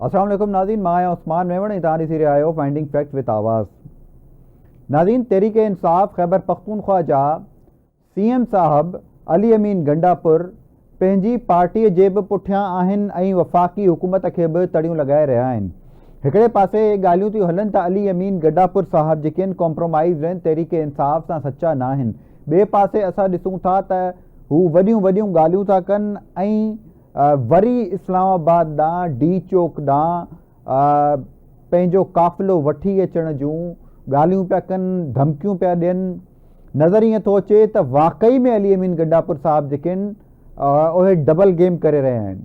अस्सलाम वालेकुम नाज़रीन, मां आहियां उस्मान मेमण ऐं तव्हां ॾिसी रहिया आहियो फाइंडिंग फैक्ट विद आवाज़। नाज़रीन, तहरीक इंसाफ़ ख़ैबर पख्तूनख्वा जा CM साहब अली अमीन गंडापुर पंहिंजी पार्टीअ जे बि पुठियां आहिनि ऐं वफ़ाक़ी हुकूमत खे बि तड़ियूं लॻाए रहिया आहिनि। हिकिड़े पासे ॻाल्हियूं थियूं हलनि त अली अमीन गंडापुर साहब जेके आहिनि कॉम्प्रोमाइज़ आहिनि, तहरीक इंसाफ़ सां सचा न आहिनि। ॿिए पासे असां ॾिसूं था त हू वॾियूं वॾियूं ॻाल्हियूं था कनि ऐं वरी इस्लामाबाद ॾांहुं डी चौक ॾांहुं पंहिंजो काफ़िलो वठी अचण जूं ॻाल्हियूं पिया कनि, धमकियूं पिया ॾियनि। नज़र ईअं थो अचे त वाक़ई में अली अमीन गंडापुर साहब जेके आहिनि उहे डबल गेम करे रहिया आहिनि।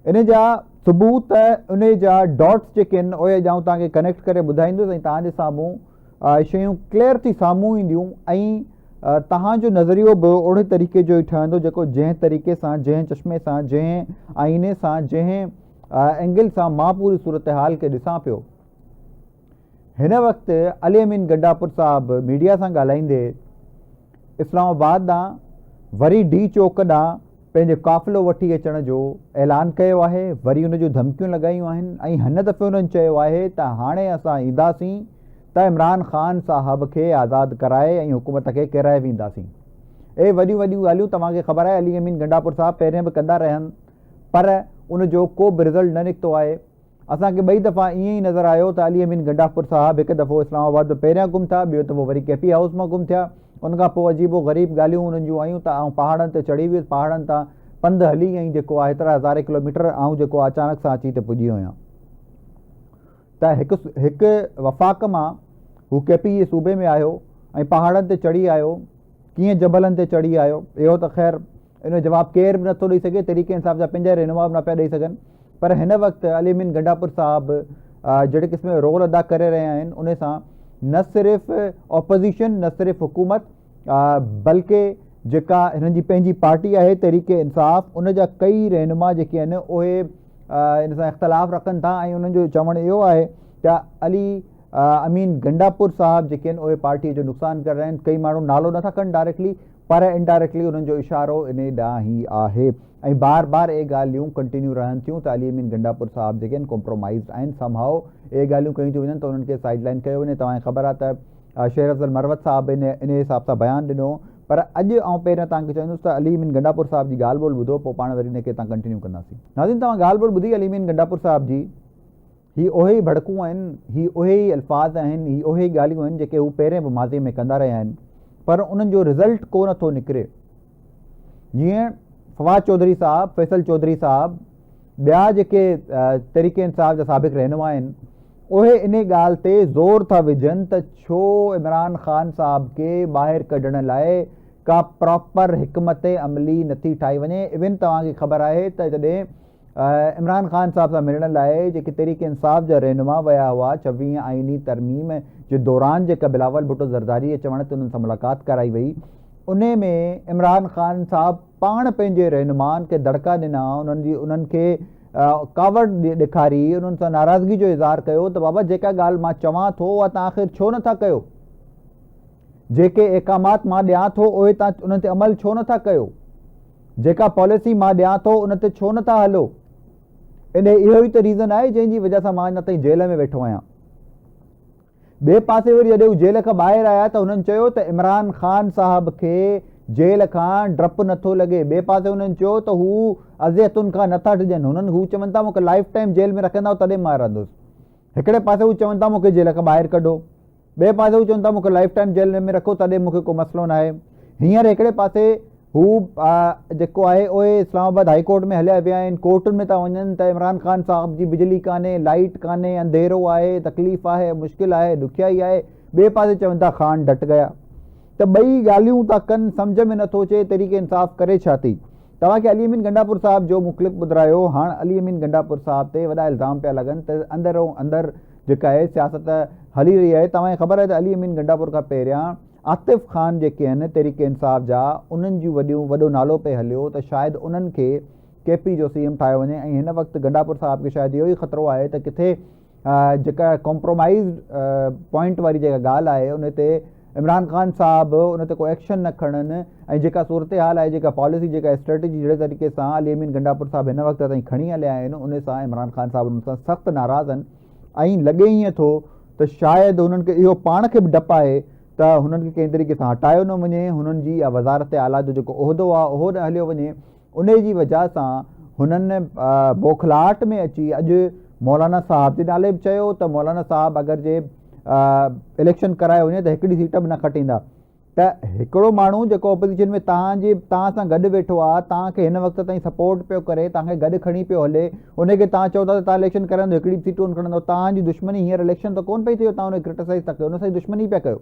इन जा सबूत, उन जा डॉट्स जेके आहिनि उहे ॼाऊं तव्हांखे कनेक्ट करे ॿुधाईंदुसि ऐं तव्हांजे साम्हूं शयूं क्लियर थी साम्हूं ईंदियूं ऐं तव्हांजो नज़रियो बि ओड़े तरीक़े जो ई ठहंदो जेको जंहिं तरीक़े सां, जंहिं चश्मे सां, जंहिं आईने सां, जंहिं एंगल सां मां पूरी सूरत हाल खे ॾिसां पियो। हिन वक़्तु अली अमीन गंडापुर साहब मीडिया सां ॻाल्हाईंदे इस्लामाबाद ॾांहुं वरी डी चौक ॾांहुं पंहिंजो काफ़िलो वठी अचण जो ऐलान कयो आहे, वरी उन जूं धमकियूं लॻायूं आहिनि ऐं हिन दफ़े उन्हनि चयो आहे त हाणे असां ईंदासीं त इमरान ख़ान साहब खे आज़ादु कराए ऐं हुकूमत खे किराए वेंदासीं। वॾियूं वॾियूं ॻाल्हियूं तव्हांखे ख़बर आहे अली अमीन गंडापुर साहब पहिरियों बि कंदा रहिया आहिनि, पर उनजो को बि रिज़ल्ट न निकितो आहे। असांखे ॿई दफ़ा ईअं ई नज़र आयो त अली अमीन गंडापुर साहब हिकु दफ़ो इस्लामाबाद में पहिरियां गुम थिया, ॿियो दफ़ो वरी KP हाउस मां गुम थिया। उनखां पोइ अजीबो ग़रीब ॻाल्हियूं उन्हनि जूं आयूं त आउं पहाड़नि ते चढ़ी वियुसि, पहाड़नि तां पंधु हली ऐं जेको आहे 17,000 किलोमीटर ऐं जेको अचानक सां अची त पुॼी हुयां। त हिकु वफ़ाक़ मां हू KP जे सूबे में आयो ऐं पहाड़नि ते चढ़ी आयो, कीअं जबलनि ते चढ़ी आयो, इहो त ख़ैर इन जो जवाबु केर बि नथो ॾेई सघे, तरीक़े हिसाब सां पंहिंजा रहनुमा बि न पिया ॾेई सघनि। पर हिन वक़्तु अली अमीन गंडापुर साहब जहिड़े क़िस्म जो रोल अदा करे रहिया आहिनि, उन सां न सिर्फ़ु ऑपोज़िशन, न सिर्फ़ु हुकूमत, बल्कि जेका हिननि जी पंहिंजी पार्टी आहे तहरीक इंसाफ़, उन जा कई रहनुमा जेके आहिनि उहे इन सां इख़्तिलाफ़ रखनि था ऐं उन्हनि जो चवणु इहो आहे त अली अमीन गंडापुर साहब जेके आहिनि उहे पार्टीअ जो नुक़सानु करे रहिया आहिनि। कई माण्हू नालो नथा खणनि डायरेक्टली, पर इनडायरेक्टली उन्हनि जो इशारो इन ॾांहुं ई आहे ऐं बार बार ॻाल्हियूं कंटिन्यू रहनि थियूं त अली अमीन गंडापुर साहब जेके आहिनि कॉम्प्रोमाइज़ आहिनि। समहाउ ॻाल्हियूं कयूं थियूं वञनि त उन्हनि खे साइड लाइन कयो वञे। तव्हांखे ख़बर आहे त शेर अफ़ज़ल मरवत साहब इन हिसाब सां बयानु ॾिनो, पर अॼु आउं पहिरियों तव्हांखे चवंदुसि त अली अमीन गंडापुर साहब जी ॻाल्हि ॿोल ॿुधो, पोइ पाण वरी हिनखे तव्हां कंटिन्यू कंदासीं। नाज़रीन, तव्हां ॻाल्हि ॿोल ॿुधी अली अमीन गंडापुर साहब जी। ही उहे ई भड़कूं आहिनि, ही उहे ई अल्फाज़ आहिनि, ही उहे ई ॻाल्हियूं आहिनि जेके हू पहिरें बि माज़े में कंदा रहिया आहिनि, पर उन्हनि जो रिज़ल्ट को नथो निकिरे। जीअं फवाद चौधरी साहब, फैसल चौधरी साहब, ॿिया जेके तहरीक इंसाफ़ जा साबिक़ रहनुमा आहिनि, उहे इन ॻाल्हि ते ज़ोर था विझनि त छो इमरान ख़ान साहब खे ॿाहिरि कढण लाइ का प्रॉपर हिकमत अमली नथी ठाही वञे। इवन तव्हांखे ख़बर आहे त जॾहिं इमरान ख़ान साहब सां मिलण लाइ जेके तहरीक इंसाफ़ जा रहनुमा विया हुआ 26 आइनी तरमीम जे दौरान, जेका बिलावल भुट्टो ज़रदारी जे चवण ते उन्हनि सां मुलाक़ात कराई वई, उन में इमरान ख़ान साहब पाण पंहिंजे रहनुमानि खे दड़का ॾिना, उन्हनि खे कावड़ ॾेखारी, उन्हनि सां नाराज़गी जो इज़हार कयो त बाबा जेका ॻाल्हि मां चवां थो उहा तव्हां आख़िर छो नथा कयो, जेके अहकामात मां ॾियां थो उहे तव्हां उन्हनि ते अमल छो नथा कयो, जेका पॉलिसी मां ॾियां थो उन ते छो नथा हलो। इहो ई त रीज़न आहे जंहिंजी वजह सां मां अञा ताईं जेल में वेठो आहियां। ॿिए पासे वरी जॾहिं हू जेल खां ॿाहिरि आया त हुननि चयो त इमरान ख़ान साहब खे जेल खां डपु नथो लॻे। ॿिए पासे हुननि चयो त हू अज़ियतुनि खां नथा डिॼनि। हू चवनि था मूंखे लाइफ टाइम जेल में रखंदा तॾहिं मां रहंदुसि। हिकिड़े पासे हू चवनि था मूंखे जेल खां ॿाहिरि कढो, ॿिए पासे हू चवनि था मूंखे लाइफ टाइम जेल में रखो तॾहिं मूंखे को मसइलो न आहे। हींअर हिकिड़े पासे हू जेको आहे उहे इस्लामाबाद हाई कोर्ट में हलिया विया आहिनि, कोर्टुनि में था वञनि त इमरान ख़ान साहब जी बिजली कान्हे, लाइट कान्हे, अंधेरो आहे, तकलीफ़ आहे, मुश्किल आहे, ॾुखियाई आहे। ॿिए पासे चवनि था ख़ान डट गया। त ॿई ॻाल्हियूं था कनि, सम्झ में नथो अचे तहरीक इंसाफ़ करे छा थी। तव्हांखे अली अमीन गंडापुर साहब जो मूं क्लिप ॿुधायो। हाणे अली अमीन गंडापुर साहब ते वॾा इल्ज़ाम पिया लॻनि त अंदरो अंदरि जेका आहे सियासत हली रही आहे। तव्हांखे ख़बर आहे त अली अमीन गंडापुर खां पहिरियां आतिफ़ ख़ान जेके आहिनि तहरीक इंसाफ़ जा, उन्हनि जूं वॾो नालो पे हलियो त शायदि उन्हनि खे KP जो CM ठाहियो वञे। ऐं हिन वक़्तु गंडापुर साहब खे शायदि इहो ई ख़तरो आहे त किथे जेका कॉम्प्रोमाइज़ पॉइंट वारी जेका ॻाल्हि आहे उन ते इमरान ख़ान साहब उन ते को एक्शन न खणनि ऐं जेका सूरत हाल आहे, जेका पॉलिसी, जेका स्ट्रेटजी जहिड़े तरीक़े सां अली अमीन गंडापुर साहब हिन वक़्त ताईं खणी हलिया आहिनि, उन सां इमरान ख़ान साहब उन सां सख़्तु नाराज़ आहिनि। ऐं लॻे ईअं थो त शायदि हुननि खे इहो पाण खे बि डपु आहे त हुननि खे कंहिं तरीक़े सां हटायो न वञे, हुननि जी वज़ारत आला जो जेको उहिदो आहे उहो न हलियो वञे। उन जी वजह सां हुननि बौखलाहट में अची अॼु मौलाना साहब जे नाले बि चयो त मौलाना साहब अगरि जे इलेक्शन करायो वञे त हिकिड़ी सीट बि न खटींदा। त हिकिड़ो माण्हू जेको ऑपोज़िशन में तव्हां सां गॾु वेठो आहे, तव्हांखे हिन वक़्त ताईं सपोर्ट पियो करे, तव्हांखे गॾु खणी पियो हले, उनखे तव्हां चओ था त तव्हां इलेक्शन कराईंदो, हिकिड़ी सीटूं खणंदो, तव्हांजी दुश्मनी हींअर इलेक्शन त कोन पई थियो, तव्हां उनखे क्रिटिसाइज़ था कयो, उन सां दुश्मनी पिया कयो।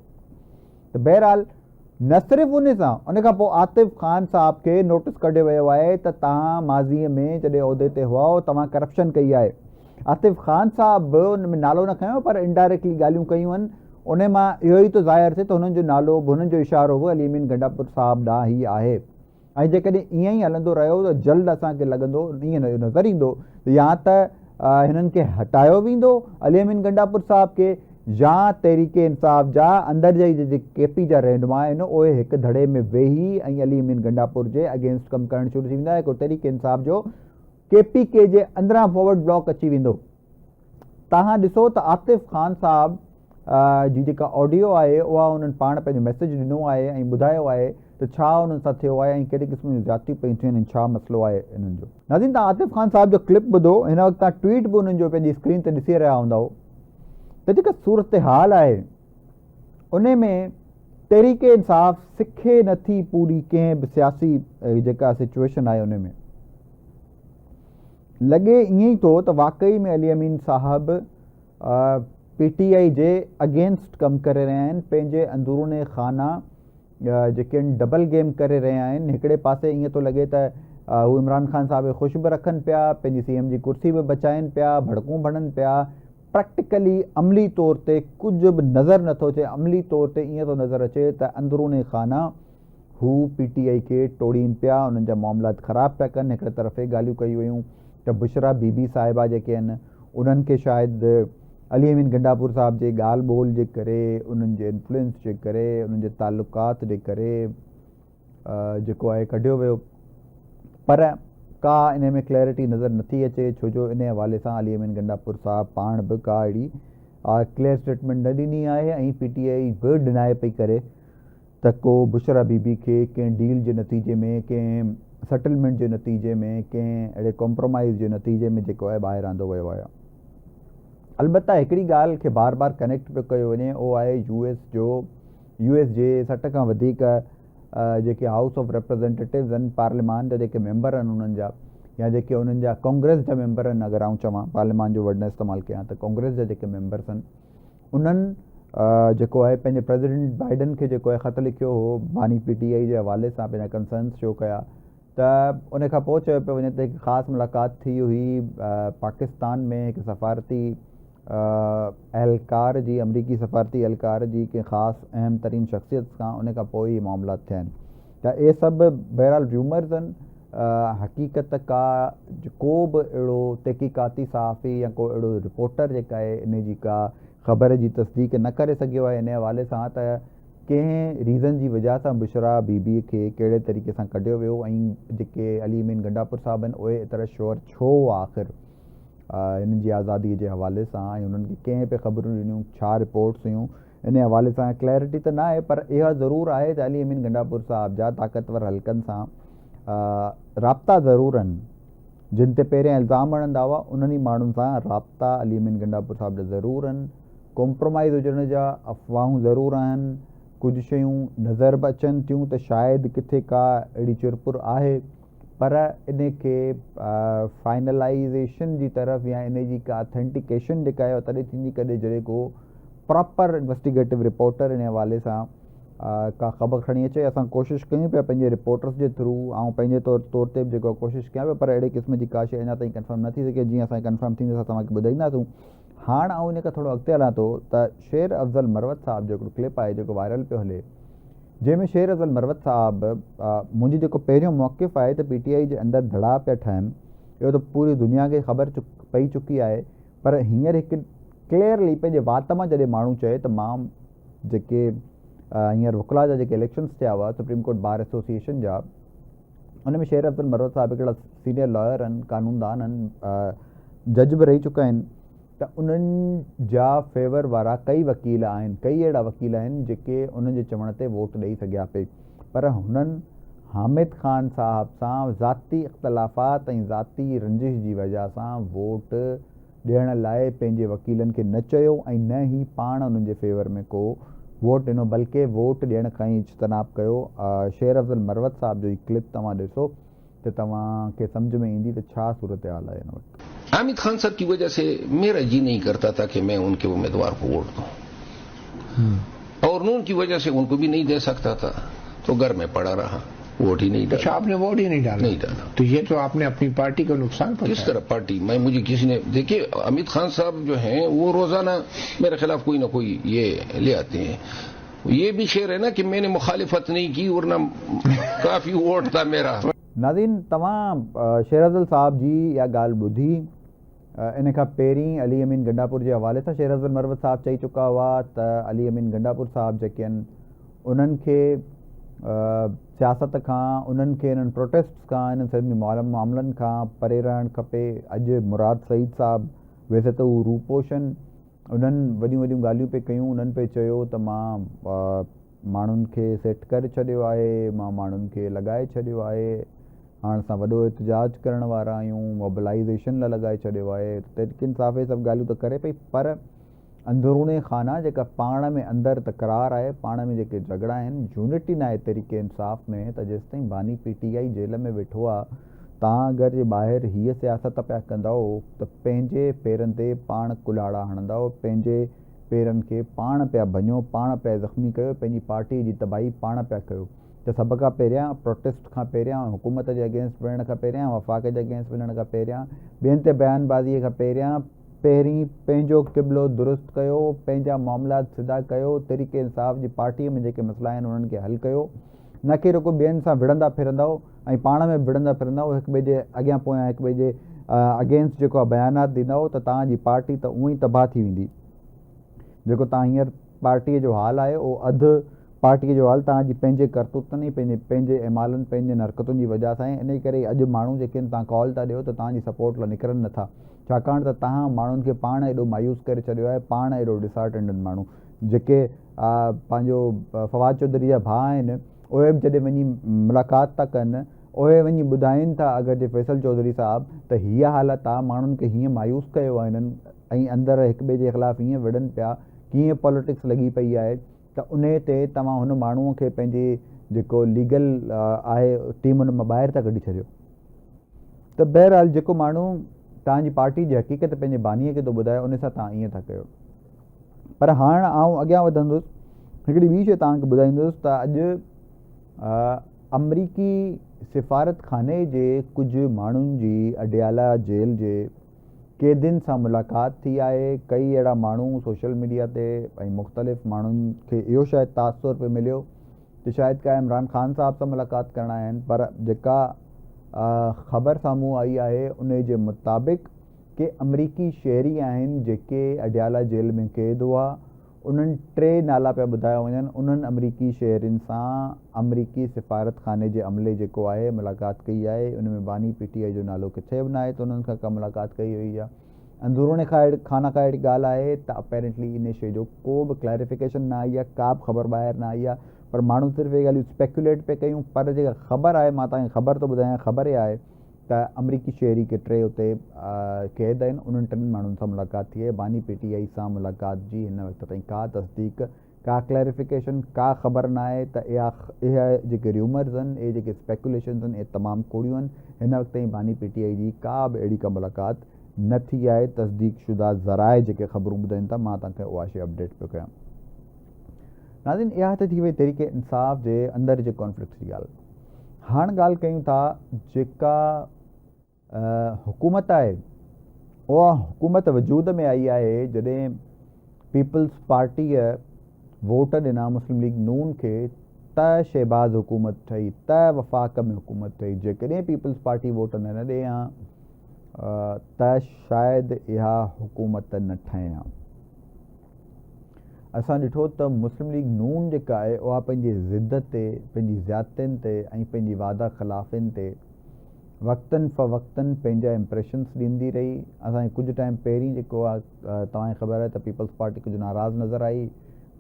त बहरहाल न सिर्फ़ु उन सां, उन खां पोइ आतिफ़ ख़ान साहब खे नोटिस कढियो वियो आहे त तव्हां माज़ीअ में जॾहिं उहिदे ते हुआ तव्हां करप्शन कई आहे। आतिफ़ ख़ान साहब बि उन में नालो न खयो पर इनडायरेक्टली ॻाल्हियूं कयूं आहिनि। उन मां इहो ई थो ज़ाहिर थिए त हुननि जो नालो बि, हुननि जो इशारो बि अली अमीन गंडापुर साहब ॾांहुं ई आहे। ऐं जेकॾहिं ईअं ई हलंदो रहियो त जल्द असांखे लॻंदो, ईअं नज़र ईंदो या त हिननि खे हटायो वेंदो अली अमीन गंडापुर साहब खे, या तहरीके इंसाफ़ जा अंदरि जा ई जेके केपी जा रहनुमा आहिनि उहे हिकु धड़े में वेही ऐं अली अमीन गंडापुर जे अगेंस्ट कमु करणु शुरू थी वेंदा। हिकिड़ो तहरीके इंसाफ़ जो केपी के जे अंदरां फॉर्वर्ड ब्लॉक अची वेंदो। तव्हां ॾिसो त आतिफ़ ख़ान साहब जी जेका ऑडियो आहे उहा उन्हनि पाण पंहिंजो मैसेज ॾिनो आहे ऐं ॿुधायो आहे त छा उन्हनि सां थियो आहे ऐं कहिड़े क़िस्म जूं ज़्यादतियूं पयूं थियूं आहिनि, छा मसइलो आहे इन्हनि जो। नाज़रीन, तव्हां आतिफ़ ख़ान साहब जो क्लिप ॿुधो, हिन वक़्तु तव्हां ट्वीट बि उन्हनि जो पंहिंजी स्क्रीन ते ॾिसी रहिया हूंदव त जेका सूरत हाल आहे उन में तहरीके इंसाफ़ सिखे नथी पूरी कंहिं बि सियासी जेका सिचुएशन आहे उन में लॻे ईअं ई थो त वाक़ई में अली अमीन साहब PTI जे अगेंस्ट कमु करे रहिया आहिनि, पंहिंजे अंदरूने खाना जेके आहिनि डबल गेम करे रहिया आहिनि। हिकिड़े पासे ईअं थो लॻे त हू इमरान ख़ान साहब खे ख़ुशि बि रखनि पिया, पंहिंजी CM जी कुर्सी बि बचाइनि पिया, भड़कूं भणनि पिया। प्रैक्टिकली अमली तौर ते कुझु बि नज़र नथो अचे। अमली तौर ते ईअं थो नज़र अचे त अंदरूने खाना हू PTI खे टोड़ीनि पिया, उन्हनि जा मामलात ख़राबु पिया कनि। हिकिड़े तरफ़ ॻाल्हियूं कयूं वयूं त बुशरा बीबी साहिबा जेके आहिनि उन्हनि खे शायदि अली अमीन गंडापुर साहब जे ॻाल्हि ॿोल जे करे, उन्हनि जे इन्फ्लुएंस जे करे, उन्हनि जे तालुकात जे करे जेको आहे कढियो वियो, पर का इन में क्लैरिटी नज़र नथी अचे, छो जो इन हवाले सां अली अमीन गंडापुर साहब पाण बि का अहिड़ी क्लियर स्टेटमेंट न ॾिनी आहे ऐं PTI बि डिनाए पई करे त को बुशरा बीबी खे कंहिं डील जे नतीजे में, कंहिं सेटलमेंट जे नतीजे में, कंहिं अहिड़े कॉम्प्रोमाइज़ जे नतीजे में जेको आहे ॿाहिरि आंदो वियो आहे। अलबत्ता हिकिड़ी ॻाल्हि खे बार बार कनेक्ट पियो कयो वञे, उहो आहे US जे 60 खां वधीक जेके हाउस ऑफ रिप्रेज़ेंटेटिव्स आहिनि, पार्लियामान जा जेके मेंबर आहिनि उन्हनि जा, या जेके उन्हनि जा कांग्रेस जा मेंबर आहिनि, अगरि आउं चवां पार्लियामान जो वर्ड न इस्तेमालु कयां त कांग्रेस जा जेके मेंबर्स आहिनि उन्हनि जेको आहे पंहिंजे प्रेसिडेंट बाइडन खे जेको आहे ख़तु लिखियो हो, बानी PTI जे हवाले सां पंहिंजा कंसर्न्स शो कया, त उन खां पोइ चयो पियो वञे त हिकु ख़ासि मुलाक़ात थी हुई पाकिस्तान में हिकु सफ़ारती एहलकार जी, अमरीकी सफ़ारती एहलकार जी कंहिं ख़ासि अहम तरीन शख़्सियत सां। उन खां पोइ ई मामला थिया आहिनि। त इहे सभु बहरहाल रूमर्स आहिनि। हक़ीक़त का को बि अहिड़ो तहक़ीक़ाती सहाफ़ी या को अहिड़ो रिपोर्टर जेका आहे इन जी का ख़बर जी तस्दीक न करे सघियो आहे इन हवाले सां त कंहिं रीज़न जी वजह सां बुशरा बीबी खे कहिड़े तरीक़े सां कढियो वियो ऐं जेके अली अमीन गंडापुर साहब आहिनि उहे एतिरा श्योर छो आख़िर हिन जी आज़ादी जे हवाले सां, ऐं उन्हनि खे कंहिं पे ख़बरूं ॾिनियूं, छा रिपोर्ट्स हुयूं, इन हवाले सां क्लैरिटी त न आहे। पर इहा ज़रूरु आहे त अली अमीन गंडापुर साहब जा ताक़तवर हल्कनि सां राब्ता ज़रूरु आहिनि। जिन ते पहिरियां इल्ज़ाम हणंदा हुआ उन्हनि ई माण्हुनि सां राब्ता अली अमीन गंडापुर साहब जा ज़रूरु आहिनि। कॉम्प्रोमाइज़ हुजण जा अफ़वाहूं ज़रूरु आहिनि। कुझु शयूं नज़र बि अचनि थियूं त शायदि किथे का अहिड़ी चुरपुर आहे, पर इन खे फाइनलाइज़ेशन जी तरफ़ या इन जी का ऑथेंटिकेशन जेका आहे तॾहिं थींदी कॾहिं जॾहिं को प्रॉपर इन्वेस्टिगेटिव रिपोर्टर इन हवाले सां का ख़बर खणी अचे। असां कोशिशि कयूं पिया पंहिंजे रिपोर्टर्स जे थ्रू, ऐं पंहिंजे तौर ते बि जेको कोशिशि कयां पिया, पर अहिड़े क़िस्म जी का शइ अञा ताईं कंफर्म न थी सघे। जीअं असांखे कंफर्म थींदी असां तव्हांखे ॿुधाईंदासीं। हाणे इन खां थोरो अॻिते हलां थो त शेर अफ़ज़ल मरवत साहब जो हिकिड़ो क्लिप आहे जेको वायरल पियो हले, जंहिंमें शेर अफ़ज़ल मरवत साहब मुंहिंजी जेको पहिरियों मौक़िफ़ आहे त PTI जे अंदरि धड़ा पिया ठहनि, इहो त पूरी दुनिया खे ख़बर पई चुकी आहे। पर हींअर हिकु क्लियरली पंहिंजे वात मां जॾहिं माण्हू चए त मां जेके हींअर वकला जा जेके इलेक्शन्स थिया हुआ सुप्रीम कोर्ट बार एसोसिएशन जा, उन में शेर अब्दुल मरवत साहब हिकिड़ा सीनियर लॉयर आहिनि, कानूनदान आहिनि, जज बि रही चुका आहिनि, त उन्हनि जा फेवर वारा कई वकील आहिनि, कई अहिड़ा वकील आहिनि जेके उन्हनि जे चवण ते वोट ॾेई सघिया पई, पर हुननि हामिद ख़ान साहब सां ज़ाती इख़्तिलाफ़ात ऐं ज़ाती रंजिश जी वजह सां वोट ॾियण लाइ पंहिंजे वकीलनि खे न चयो ऐं न ई पाण उन्हनि जे फेवर में को वोट ॾिनो, बल्कि वोट ॾियण खां ई इज्तनाब कयो। शेर अब्दुल मरवत साहब जो ही क्लिप तव्हां ॾिसो त तव्हांखे सम्झ में ईंदी त छा सूरत हाल आहे हिन वक़्तु। हामिद खान साहब की वजह से मेरा जी नहीं करता था कि मैं उनके उम्मीदवार को वोट दूं, और नून की वजह से उनको भी नहीं दे सकता था, तो घर में पड़ा रहा, वोट ही नहीं डाला। अच्छा, आपने वोट ही नहीं डाला? नहीं डाला। तो ये तो आपने अपनी पार्टी को नुकसान पहुंचाया। किस तरह पार्टी? मुझे किसी ने, देखिए हामिद खान साहब जो हैं वो रोजाना मेरे खिलाफ कोई ना कोई ये ले आते हैं। ये भी शेर है ना कि मैंने मुखालिफत नहीं की वरना काफी वोट था मेरा। नाज़रीन, तव्हां शेर अफ़ज़ल साहब जी इहा ॻाल्हि ॿुधी। इन खां पहिरीं अली अमीन गंडापुर जे हवाले सां शेर अफ़ज़ल मरवत साहब चई चुका हुआ त अली अमीन गंडापुर साहब जेके आहिनि उन्हनि खे सियासत खां, उन्हनि खे इन्हनि प्रोटेस्ट्स खां, इन्हनि सभिनी मामलनि खां परे रहणु खपे। अॼु मुराद सईद साहब, वैसे त हू रूपोशन, उन्हनि वॾियूं वॾियूं ॻाल्हियूं पे कयूं, उन्हनि पे चयो त मां माण्हुनि खे सेट करे छॾियो आहे, मां माण्हुनि खे लॻाए छॾियो आहे, हाणे असां वॾो एहतजाज करण वारा आहियूं, मोबिलाइज़ेशन लाइ लॻाए छॾियो आहे। तहरीक इंसाफ़ इहे सभु ॻाल्हियूं त करे पई, पर अंदरूने खाना जेका पाण में अंदरि तकरार आहे, पाण में जेके झगड़ा आहिनि, यूनिटी न आहे तहरीक इंसाफ़ में, त जेसिताईं बानी PTI जेल में वेठो आहे, तव्हां अगरि जे ॿाहिरि हीअ सियासत पिया कंदव त पंहिंजे पेरनि ते पाण कुल्हाड़ा हणंदव, पंहिंजे पेरनि खे पाण पिया भञो, पाण पिया ज़ख़्मी कयो, पंहिंजी पार्टी जी तबाही पाण पिया कयो। त सभ खां पहिरियां प्रोटेस्ट खां पहिरियां, हुकूमत जे अगेंस्ट वञण खां पहिरियां, वफ़ाक़ जे अगेंस्ट वञण खां पहिरियां, ॿियनि ते बयानबाज़ीअ खां पहिरियां पहिरीं पंहिंजो क़िबलो दुरुस्त कयो, पंहिंजा मामलात सिधा कयो, तहरीक इंसाफ़ जी पार्टीअ में जेके मसइला आहिनि उन्हनि खे हल कयो, न कि रुॻो ॿियनि सां विढ़ंदा फिरंदव ऐं पाण में विढ़ंदा फिरंदव, हिक ॿिए जे अॻियां पोयां हिक ॿिए जे अगेंस्ट जेको आहे बयानात ॾींदव, त तव्हांजी पार्टी त उअं ई तबाह थी वेंदी। जेको तव्हां हींअर पार्टीअ जो हाल आहे, उहो अधु पार्टीअ जो हाल तव्हांजी पंहिंजे करतूतनि, पंहिंजे इमालनि, पंहिंजनि हरकतुनि जी वजह सां आहे। इन करे अॼु माण्हू जेके आहिनि, तव्हां कॉल था ॾियो त तव्हांजी सपोर्ट लाइ निकिरनि नथा, छाकाणि त तव्हां माण्हुनि खे पाण एॾो मायूस करे छॾियो आहे, पाण एॾो डिसहार्टेंड आहिनि माण्हू। जेके पंहिंजो फवाद चौधरी जा भाउ आहिनि, उहे बि जॾहिं वञी मुलाक़ात था कनि, उहे वञी ॿुधाइनि था अगरि जे फैसल चौधरी साहब त हीअ हालत आहे, माण्हुनि खे हीअं मायूस कयो आहे हिननि, ऐं अंदरि हिक ॿिए जे ख़िलाफ़ु हीअं विढ़नि पिया, कीअं पॉलिटिक्स लॻी पई आहे, त उन ते तव्हां हुन माण्हूअ खे पंहिंजे जेको लीगल आहे टीम हुन मां ॿाहिरि था कढी छॾियो। त बहरहाल जेको माण्हू तव्हांजी पार्टी जी हक़ीक़त पंहिंजे बानीअ खे थो ॿुधाए, उन सां तव्हां ईअं था कयो। पर हाणे आउं अॻियां वधंदुसि, हिकिड़ी ॿी शइ तव्हांखे ॿुधाईंदुसि त अॼु अमरीकी सिफ़ारतखाने जे कुझु माण्हुनि जी अडियाला जेल जे क़ैदियुनि सां मुलाक़ात थी आहे। कई अहिड़ा माण्हू सोशल मीडिया ते ऐं मुख़्तलिफ़ माण्हुनि खे इहो शायदि तासुर पियो मिलियो त शायदि का इमरान ख़ान साहब सां मुलाक़ात करणा आहिनि, पर जेका ख़बर साम्हूं आई आहे उन जे मुताबिक़ के अमरीकी शहरी आहिनि जेके अडियाला जेल में क़ैद हुआ, उन्हनि 3 नाला पिया ॿुधाया वञनि। उन्हनि अमरीकी शहरियुनि सां अमरीकी सिफ़ारतखाने जे अमले जेको आहे मुलाक़ात कई आहे। उन में बानी PTI जो नालो किथे बि न आहे, त उन्हनि सां का मुलाक़ात कई हुई आहे। अंदरूने खाना खां अहिड़ी ॻाल्हि आहे त अपेरेंटली इन शइ जो को बि क्लैरिफिकेशन न आई आहे, का बि ख़बर ॿाहिरि न आई आहे, पर माण्हू सिर्फ़ु इहे ॻाल्हियूं स्पेकुलेट पिया कयूं। पर जेका ख़बर आहे, मां तव्हांखे ख़बर थो ॿुधायां, ख़बर इहा आहे त अमरीकी शहरी के 3 उते क़ैद आहिनि, उन्हनि 3 माण्हुनि सां मुलाक़ात थी आहे। बानी PTI सां मुलाक़ात जी हिन वक़्त ताईं का तस्दीक, का क्लैरिफिकेशन, का ख़बर न आहे। त इहा जेके र्यूमर्स आहिनि, इहे जेके स्पेकुलेशन्स आहिनि, इहे तमामु कोड़ियूं आहिनि। हिन वक़्त ताईं बानी PTI जी का बि अहिड़ी का मुलाक़ात न थी आहे। तस्दीक शुदा ज़राए जेके ख़बरूं ॿुधाइनि था, मां तव्हांखे उहा शइ अपडेट पियो कयां। नाज़रीन, इहा त थी वई तहरीक इंसाफ़ जे अंदरि जे कॉन्फ्लिक्ट जी ॻाल्हि। हाणे ॻाल्हि कयूं था जेका हुकूमत आहे, उहा हुकूमत वजूद में आई आहे जॾहिं पीपल्स पार्टीअ वोट ॾिना मुस्लिम लीग नून खे, त शहबाज़ हुकूमत ठही, त वफ़ाक़ में हुकूमत ठही। जेकॾहिं पीपल्स पार्टी वोट न ॾे हा त शायदि इहा हुकूमत न ठहे हा। असां ॾिठो त मुस्लिम लीग नून जेका आहे उहा पंहिंजी ज़िद ते, पंहिंजी ज़्यादतियुनि ते ऐं पंहिंजी वादा ख़िलाफ़ियुनि ते वक़्तनि फ़वक़्तनि पंहिंजा इम्प्रेशन्स ॾींदी रही। असांखे कुझु टाइम पहिरीं जेको आहे तव्हांखे ख़बर आहे त पीपल्स पार्टी कुझु नाराज़ नज़र आई।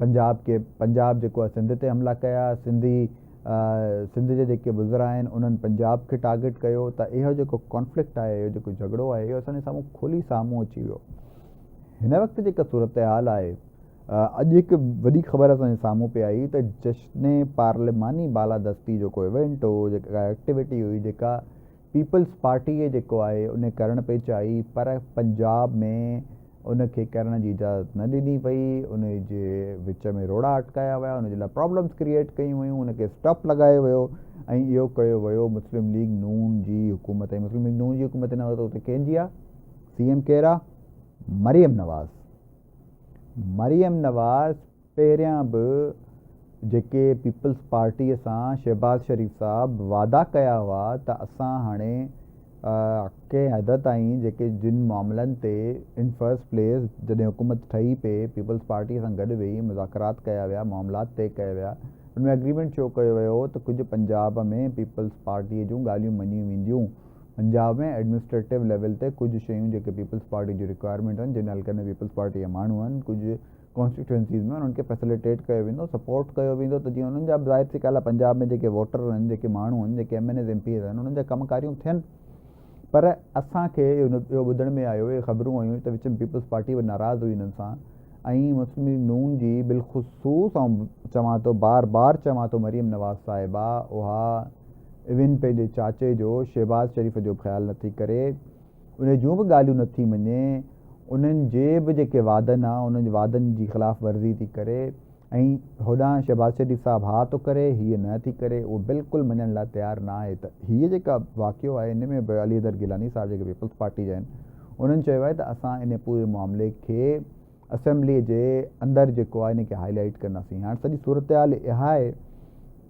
पंजाब जेको आहे सिंध ते हमला कया, सिंध जे जेके बुज़ुर्ग आहिनि उन्हनि पंजाब खे टारगेट कयो। त इहो जेको कॉन्फ्लिक्ट आहे, इहो जेको झगड़ो आहे, इहो असांजे साम्हूं खुली साम्हूं अची वियो। हिन वक़्तु जेका सूरत हाल आहे, अॼु हिकु वॾी ख़बर असांजे साम्हूं पे आई त जश्न पार्लिमानी बालादस्ती जेको इवेंट हो, जेका एक्टिविटी हुई, जेका पीपल्स पार्टीअ जेको आहे उन करणु पई चाही, पर पंजाब में उनखे करण जी इजाज़त न ॾिनी पई। उन जे विच में रोड़ा अटकाया विया, उनजे लाइ प्रॉब्लम्स क्रिएट कयूं वियूं, उनखे स्टॉप लॻायो वियो ऐं इहो कयो वियो मुस्लिम लीग नून जी हुकूमत। ऐं मुस्लिम लीग नून जी हुकूमत न त उते कंहिंजी आहे? CM केरु आहे? मरियम नवाज़। मरियम नवाज़ पहिरियां बि जेके पीपल्स पार्टीअ सां शहबाज़ शरीफ़ साहब वादा कया हुआ त असां हाणे कंहिं हद ताईं जेके जिन मामलनि ते इन फर्स्ट प्लेस जॾहिं हुकूमत ठही पई, पीपल्स पार्टीअ सां गॾु वेही मुज़ाकरात कया विया, मामलात तइ कया विया, उनमें एग्रीमेंट छो कयो वियो त कुझु पंजाब में पीपल्स पार्टीअ जूं ॻाल्हियूं मञियूं वेंदियूं। पंजाब में एडमिनिस्ट्रेटिव लेवल ते कुझु शयूं जेके पीपल्स पार्टी जी रिक्वायरमेंट आहिनि, जिन हल्कनि में पीपल्स पार्टी जा माण्हू आहिनि, कुझु कॉन्स्टिट्यूंसीज़ में उन्हनि खे फैसिलिटेट कयो वेंदो, सपोर्ट कयो वेंदो, त जीअं उन्हनि जा ज़ाहिर सी ॻाल्हि आहे पंजाब में जेके वोटर आहिनि, जेके माण्हू आहिनि, जेके MNAs MPs आहिनि, उन्हनि जा कम कारियूं थियनि। पर असांखे इहो ॿुधण में आयो, इहे ख़बरूं आयूं त विच में पीपल्स पार्टी बि नाराज़ हुई हिननि सां। ऐं मुस्लिम लीग नून जी बिलख़ुसूस ऐं चवां थो बार चवां थो मरियम नवाज़ साहिबा, उहा इवन पंहिंजे चाचे जो शहबाज़ शरीफ़ जो ख़्यालु नथी करे, उन जूं बि ॻाल्हियूं नथी मञे, उन्हनि जे बि जेके वादनि आहे उन्हनि जे वादनि जी ख़िलाफ़ वर्ज़ी थी करे। ऐं होॾां शहबाज़ शरीफ़ साहिबु हा थो करे, हीअ न थी करे, उहो बिल्कुलु मञण लाइ तयारु न आहे। त हीअ जेका वाक़ियो आहे, हिन में बि अली हैदर गिलानी साहिब जेके पीपल्स पार्टी जा आहिनि, उन्हनि चयो आहे त असां इन पूरे मामले खे असेंबलीअ जे अंदरि जेको आहे इनखे हाईलाइट कंदासीं। हाणे सॼी सूरत हाल इहा आहे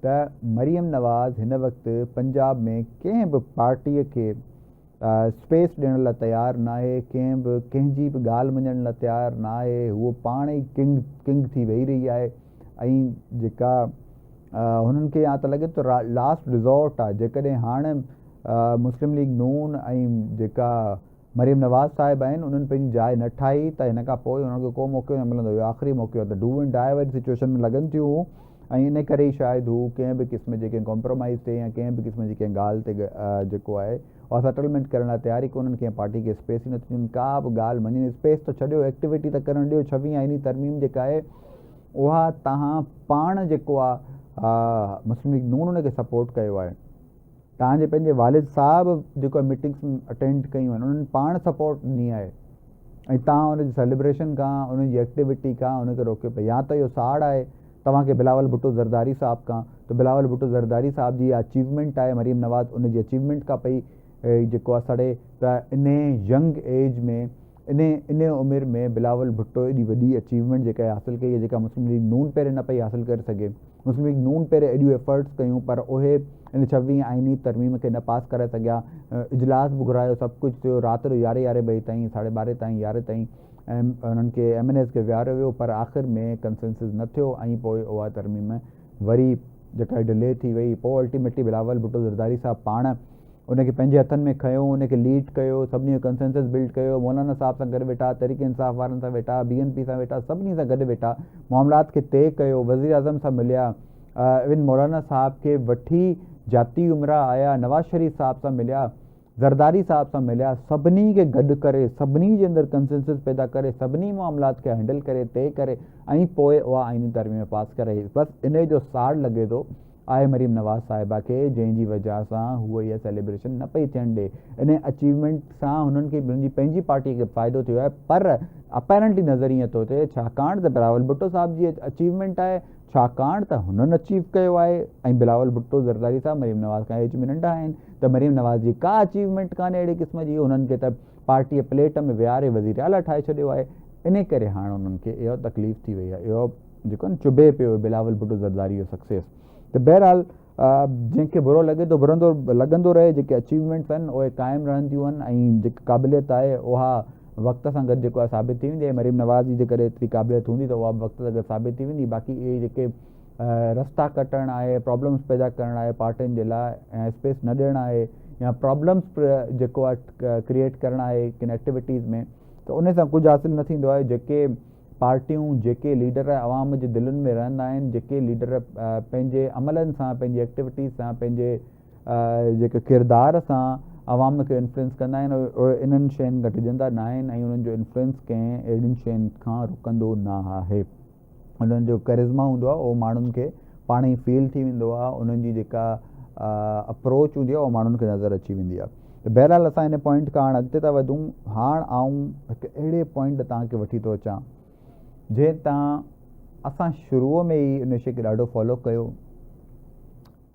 त मरियम नवाज़ हिन वक़्तु पंजाब में कंहिं बि पार्टीअ खे स्पेस ॾियण लाइ तयारु न आहे, कंहिंजी बि ॻाल्हि मञण लाइ तयारु न आहे। हूअ पाण ई किंग थी वेही रही आहे। ऐं जेका हुननि खे या त लॻे थो लास्ट रिज़ॉर्ट आहे, जेकॾहिं हाणे मुस्लिम लीग नून ऐं जेका मरियम नवाज़ साहिब आहिनि उन्हनि पंहिंजी जाइ न ठाही त हिन खां पोइ उन्हनि खे को मौक़ो न मिलंदो। इहो आख़िरी मौक़ो आहे। त डू एंड डाई वारी सिचुएशन में लॻनि थियूं ऐं इन करे ई शायदि हू कंहिं बि क़िस्म जे कंहिं कॉम्प्रोमाइज़ ते या कंहिं बि क़िस्म जी कंहिं ॻाल्हि ते जेको आहे उहा सेटलमेंट करण लाइ तयारी कोन्हनि। कंहिं पार्टी खे स्पेस ई नथी ॾियनि, का बि ॻाल्हि मञी स्पेस त छॾियो, एक्टिविटी त करणु ॾियो। 26 आईनी तरमीम जेका आहे उहा तव्हां पाण जेको आहे मुस्लिम लीग नून उनखे सपोर्ट कयो आहे, तव्हांजे पंहिंजे वालिद साहिबु जेको आहे मीटिंग्स अटेंड कयूं आहिनि, उन्हनि पाण सपोर्ट ॾिनी आहे ऐं तव्हां हुनजी सेलिब्रेशन खां, उनजी एक्टिविटी खां उनखे रोकियो पिया। या त इहो साड़ आहे तव्हांखे बिलावल भुट्टो ज़रदारी साहिब खां, त बिलावल भुट्टो ज़रदारी साहिब जी अचीवमेंट आहे मरियम नवाज़ उनजी अचीवमेंट खां पई जेको आहे सड़े, त इन यंग एज में इन उमिरि में बिलावल भुट्टो एॾी वॾी अचीवमेंट जेका आहे हासिलु कई आहे, जेका मुस्लिम लीग नून पहिरें न पई हासिलु करे सघे। मुस्लिम लीग नून पहिरें एॾियूं एफर्ट्स कयूं पर उहे इन 26 आईनी तरमीम खे न पास करे सघिया। इजलास बि घुरायो, सभु कुझु थियो, राति जो 11 बजे ताईं, 12:30 ताईं, 11 ताईं ऐं उन्हनि खे MNAs खे विहारियो वियो, पर आख़िर में कंसेंसिस न थियो ऐं पोइ उहा तरमीम वरी जेका डिले थी वई। पोइ अल्टीमेटली बिलावल भुट्टो ज़रदारी साहिबु पाण उनखे पंहिंजे हथनि में खयो, उनखे लीड कयो, सभिनी जो कंसेंसस बिल्ड कयो, मौलाना साहिब सां गॾु वेठा, तहरीक इंसाफ़ वारनि सां वेठा, BNP सां वेठा, सभिनी सां गॾु वेठा, मामलात खे तइ कयो, वज़ीर आज़म सां मिलिया, इवन मौलाना साहिब खे वठी जाती उमरा आया, नवाज़ शरीफ़ साहिब सां मिलिया, ज़रदारी साहिब सां मिलिया, सभिनी खे गॾु करे, सभिनी जे अंदरि कंसेंसस पैदा करे, सभिनी मामलात खे हैंडल करे, तइ करे ऐं पोइ उहा आईनी तरमीम पास करे। बसि इन जो साड़ लॻे थो आहे मरियम नवाज़ साहिबा खे, जंहिंजी वजह सां हूअ इहा सेलिब्रेशन न पई थियणु ॾे। इन अचीवमेंट सां हुननि खे पंहिंजी पार्टीअ खे फ़ाइदो थियो आहे, पर अपैरेंटली नज़र ईअं थो थिए छाकाणि त बिलावल भुट्टो साहिब जी अचीवमेंट आहे, छाकाणि त हुननि अचीव कयो आहे ऐं बिलावल भुट्टो ज़रदारी साहिब मरियम नवाज़ खां एज में नंढा आहिनि, त मरियम नवाज़ जी का अचीवमेंट कान्हे अहिड़े क़िस्म जी। हुननि खे त पार्टीअ प्लेट में विहारे वज़ीर आला ठाहे छॾियो आहे। इन करे हाणे उन्हनि खे इहो तकलीफ़ थी वई आहे, इहो जेको आहे न चुभे पियो बिलावल भुट्टो ज़रदारी जो सक्सेस। त बहरहाल जंहिंखे बुरो लॻे थो लॻंदो रहे, जेके अचीवमेंट्स आहिनि उहे क़ाइमु रहंदियूं आहिनि ऐं जेकी क़ाबिलियत आहे उहा वक़्त सां गॾु जेको आहे साबित थी वेंदी आहे। मरीम नवाज़ जी जेकॾहिं एतिरी क़ाबिलियत हूंदी त उहा बि वक़्त सां गॾु साबित थी वेंदी। बाक़ी इहे जेके रस्ता कटणु आहे, प्रॉब्लम्स पैदा करणु आहे पार्टियुनि जे लाइ, ऐं स्पेस न ॾियणु आहे, या प्रॉब्लम्स जेको आहे क्रिएट करणु आहे किन एक्टिविटीज़ में, त उन सां कुझु हासिलु न थींदो आहे। जेके पार्टियूं, जेके लीडर आवाम जे दिलनि में रहंदा आहिनि, जेके लीडर पंहिंजे अमलनि सां, पंहिंजी एक्टिविटीज़ सां, पंहिंजे जेके किरदार सां आवाम खे इन्फ्लुएंस कंदा आहिनि, उहे इन्हनि शयुनि घटिजंदा न आहिनि, ऐं उन्हनि जो इन्फ्लुएंस कंहिं अहिड़ियुनि शयुनि खां रुकंदो न आहे। उन्हनि जो करिश्मा हूंदो आहे उहो माण्हुनि खे पाण ई फील थी वेंदो आहे, उन्हनि जी जेका अप्रोच हूंदी आहे उहा माण्हुनि खे नज़र अची वेंदी आहे। त बहरहाल असां हिन पॉइंट खां हाणे अॻिते था वधूं। हाणे आऊं हिकु अहिड़े पॉइंट ते तव्हांखे वठी थो अचां जंहिं असां शुरूअ में ई उन शइ खे ॾाढो फॉलो कयो,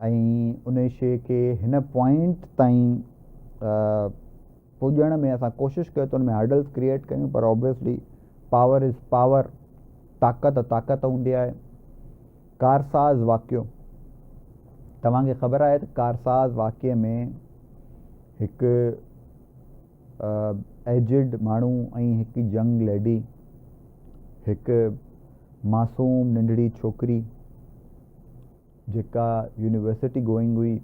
ऐं उन शइ खे हिन पॉइंट ताईं पुॼण में असां कोशिशि कयो त उन में हर्डल्स क्रिएट कयूं, पर ऑब्वियसली पावर इज़ पावर, ताक़त हूंदी आहे। कारसाज़ वाक़ियो, तव्हांखे ख़बर आहे त कारसाज़ वाक़िए में हिकु एजिड माण्हू ऐं हिकु यंग लेडी, हिकु मासूम नंढड़ी छोकिरी जेका यूनिवर्सिटी गोइंग हुई,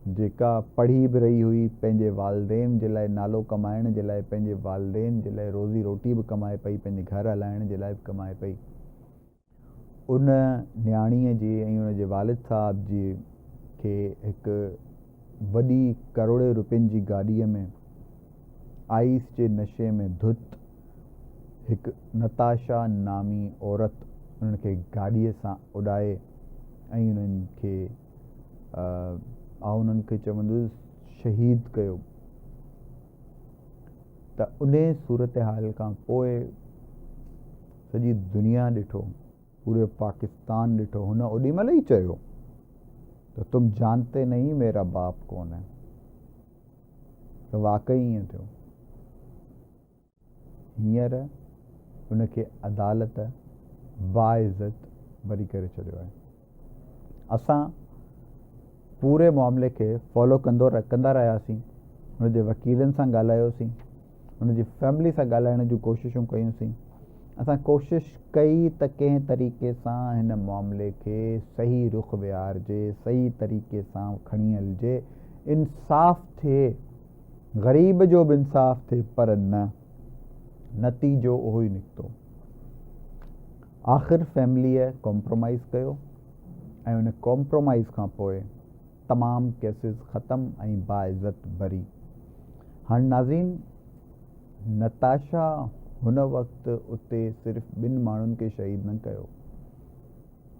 जेका पढ़ी बि रही हुई, पंहिंजे वालदेन जे लाइ नालो कमाइण जे लाइ, पंहिंजे वालदेन जे लाइ रोज़ी रोटी बि कमाए पई, पंहिंजे घर हलाइण जे लाइ बि कमाए पई, उन न्याणीअ जी ऐं उनजे वालिद साहब जी खे हिकु वॾी करोड़े रुपयनि जी गाॾीअ में आइस जे नशे में धुत हिकु नताशा नामी औरत उन्हनि खे गाॾीअ सां उॾाए ऐं उन्हनि खे उन्हनि खे चवंदुसि शहीद कयो। त उन सूरत हाल खां पोइ सॼी दुनिया ॾिठो, पूरे पाकिस्तान ॾिठो, हुन ओॾी महिल ई चयो त तुम जानते नहीं मेरा बाप कौन है। त वाक़ई ईअं थियो। हींअर उनखे अदालत बाइज़त बरी करे छॾियो आहे। असां पूरे मामले खे फॉलो कंदा रहियासीं, हुनजे वकीलनि सां ॻाल्हायोसीं, हुनजी फैमिली सां ॻाल्हाइण जूं कोशिशूं कयूंसीं। असां कोशिशि कई त कंहिं तरीक़े सां हिन मामले खे सही रुख विहारजे, सही तरीक़े सां खणी हलिजे, इंसाफ़ थिए, ग़रीब जो बि इंसाफ़ थिए, पर न, नतीजो उहो ई निकितो। आख़िर फैमिलीअ कॉम्प्रोमाइज़ कयो ऐं उन कॉम्प्रोमाइज़ खां पोइ तमामु केसिस ख़तमु ऐं बाइज़त बरी। हाणे नाज़रीन, नताशा हुन वक़्तु उते सिर्फ़ु 2 माण्हुनि खे शहीद न कयो,